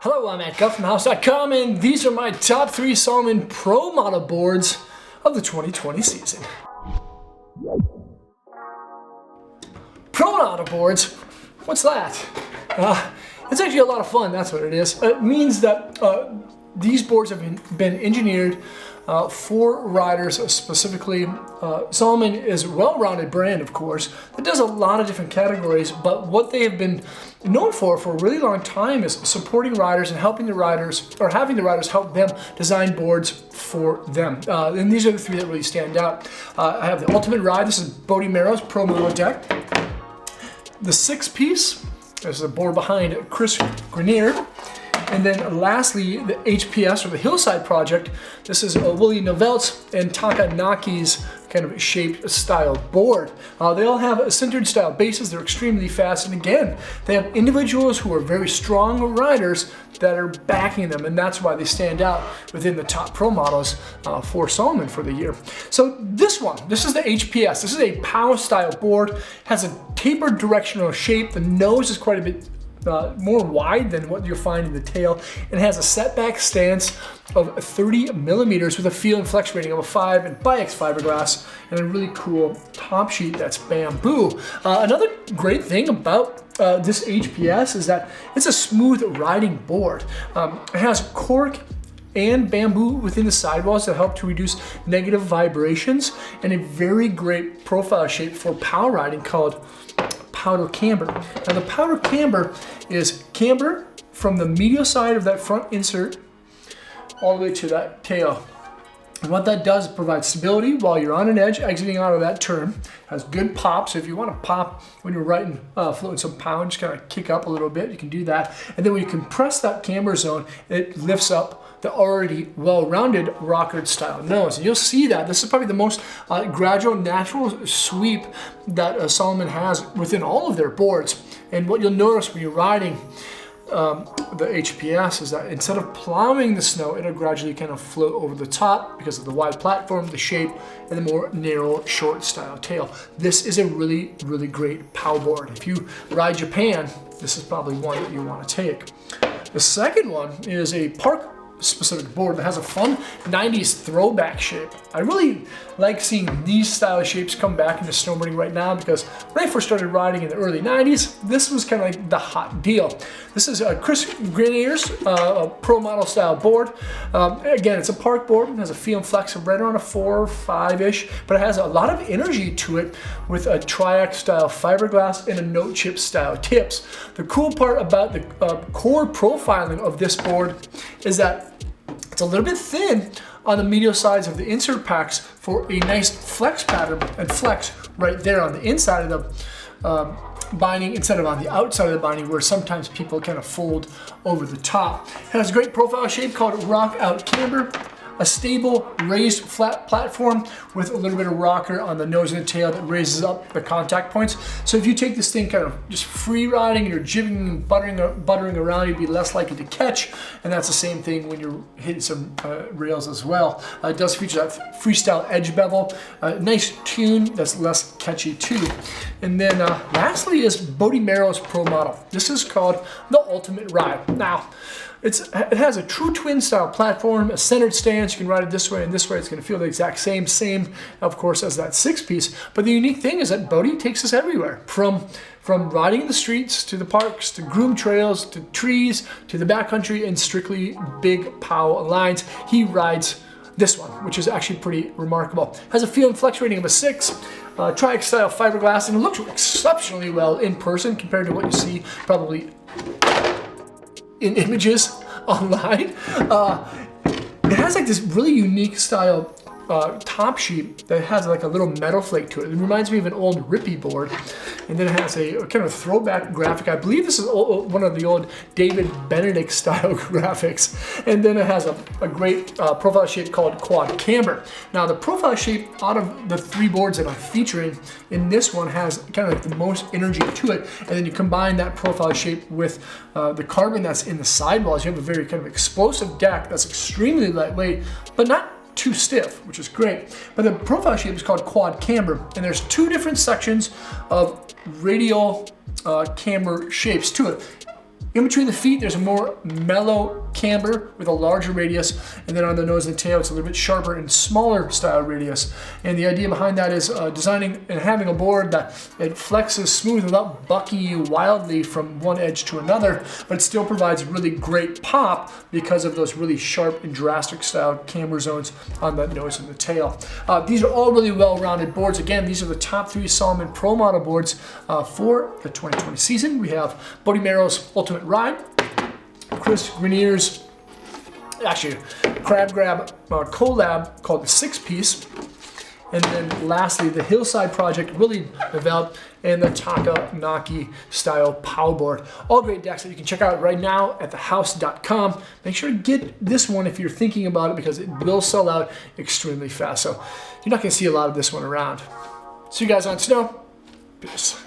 Hello, I'm Matt Guff from House.com, and these are my top 3 Salomon Pro Model boards of the 2020 season. Pro Model boards, what's that? It's actually a lot of fun, that's what it is. It means that these boards have been engineered for riders specifically. Salomon is a well-rounded brand, of course, that does a lot of different categories, but what they have been known for a really long time is supporting riders and helping the riders, or having the riders help them design boards for them. And these are the 3 that really stand out. I have the Ultimate Ride. This is Bodie Merrill's Pro Model deck. The 6-piece, this is the board behind Chris Grenier. And then lastly, the HPS, or the Hillside Project. This is Willie Novelt's and Takanaki's kind of shaped style board. They all have centered style bases. They're extremely fast. And again, they have individuals who are very strong riders that are backing them. And that's why they stand out within the top pro models for Salomon for the year. So this is the HPS. This is a power style board. It has a tapered directional shape. The nose is quite a bit more wide than what you'll find in the tail. It has a setback stance of 30 millimeters with a feel and flex rating of a 5 and BIX fiberglass, and a really cool top sheet that's bamboo. Another great thing about this HPS is that it's a smooth riding board. It has cork and bamboo within the sidewalls that help to reduce negative vibrations, and a very great profile shape for power riding called powder camber. Now the powder camber is camber from the medial side of that front insert all the way to that tail. And what that does is provide stability while you're on an edge exiting out of that turn. Has good pop, so if you want to pop when you're riding, floating some pound, just kind of kick up a little bit, you can do that. And then when you compress that camber zone, it lifts up the already well-rounded rockered style nose. And you'll see that this is probably the most gradual, natural sweep that Salomon has within all of their boards. And what you'll notice when you're riding the HPS is that instead of plowing the snow, it'll gradually kind of float over the top because of the wide platform, the shape, and the more narrow, short style tail. This is a really, really great power board. If you ride Japan, this is probably one that you want to take. The second one is a park specific board that has a fun 90s throwback shape. I really like seeing these style shapes come back into snowboarding right now, because when I first started riding in the early 90s, this was kind of like the hot deal. This is Chris Grenier's Pro Model style board. Again, it's a park board. It has a feel and flex of right around a 4 or 5-ish, but it has a lot of energy to it with a triax style fiberglass and a note chip style tips. The cool part about the core profiling of this board is that it's a little bit thin on the medial sides of the insert packs for a nice flex pattern and flex right there on the inside of the binding instead of on the outside of the binding, where sometimes people kind of fold over the top. It has a great profile shape called rock out camber. A stable raised flat platform with a little bit of rocker on the nose and the tail that raises up the contact points. So if you take this thing kind of just free riding and you're jigging and buttering around, you'd be less likely to catch. And that's the same thing when you're hitting some rails as well. It does feature that freestyle edge bevel, nice tune that's less catchy too. And then lastly is Bodie Merrill's Pro Model. This is called the Ultimate Ride. Now, it has a true twin style platform, a centered stance. You can ride it this way and this way. It's going to feel the exact same, of course, as that 6-piece. But the unique thing is that Bodie takes us everywhere, from riding in the streets to the parks to groomed trails to trees to the backcountry and strictly big power lines. He rides this one, which is actually pretty remarkable. Has a feel and flex rating of a 6. Triax style fiberglass, and it looks exceptionally well in person compared to what you see probably in images online. It has like this really unique style top sheet that has like a little metal flake to it. It reminds me of an old Rippy board. And then it has a kind of throwback graphic. I believe this is one of the old David Benedict style graphics. And then it has a great profile shape called quad camber. Now the profile shape out of the 3 boards that I'm featuring in this one has kind of like the most energy to it. And then you combine that profile shape with the carbon that's in the sidewalls. You have a very kind of explosive deck that's extremely lightweight, but not too stiff, which is great. But the profile shape is called quad camber, and there's 2 different sections of radial camber shapes to it. In between the feet, there's a more mellow camber with a larger radius, and then on the nose and the tail, it's a little bit sharper and smaller style radius. And the idea behind that is designing and having a board that it flexes smooth without bucking you wildly from one edge to another, but it still provides really great pop because of those really sharp and drastic style camber zones on the nose and the tail. These are all really well-rounded boards. Again, these are the top 3 Salomon Pro Model boards for the 2020 season. We have Bodie Merrill's Ultimate Ride, Chris Grenier's Crab Grab collab called the 6-piece, and then lastly the Hillside Project really developed and the Takanaki style power board. All great decks that you can check out right now at thehouse.com. Make sure to get this one if you're thinking about it, because it will sell out extremely fast. So you're not going to see a lot of this one around. See you guys on snow. Peace.